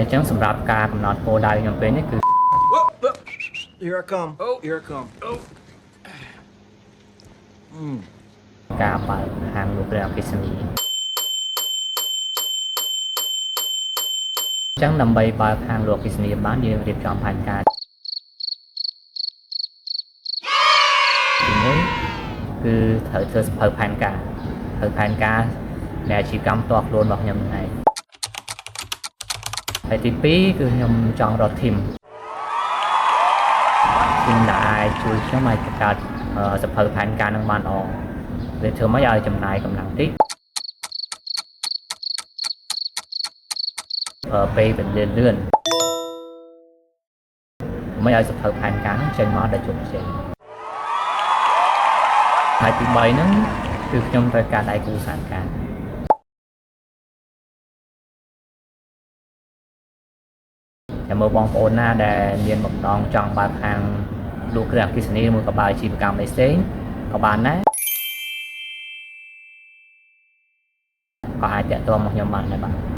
ហើយចឹងសម្រាប់ការកំណត់គោលដៅខ្ញុំពេលនេះគឺ Here I come. Oh, here I come. Oh. ការបើកហាងលក់គ្រឿងអគ្គិសនីចឹងដើម្បីបើកហាងលក់អគ្គិសនីបានយើងរៀបចំផែនការទី1គឺត្រូវធ្វើសភៅផែនការនៃអាជីវកម្មផ្ទាល់ខ្លួនរបស់ខ្ញុំហ្នឹងឯងហើយទី2គឺខ្ញុំចង់រកធីមដែលអាចជួយខ្ញុំឲ្យបង្កើតសភៅផែនការនឹងបានល្អវាធ្វើម៉េចឲ្យចំណាយកម្លាំងតិចពេលវេលាលឿនមិនឲ្យសភៅផែនការនឹងចេញមកដល់ជោគជ័យហើយទី3ហ្នឹងគឺខ្ញុំត្រូវការដៃគូសហការតែមើលបងប្អូនណាដែលមានបំណងចង់បើកហាងលក់គ្រឿងអគ្គិសនីមួយក៏បើកអាជីវកម្មផ្សេងក៏បានដែរក៏អាចតាក់ទងមកខ្ញុំបានដែរបាទ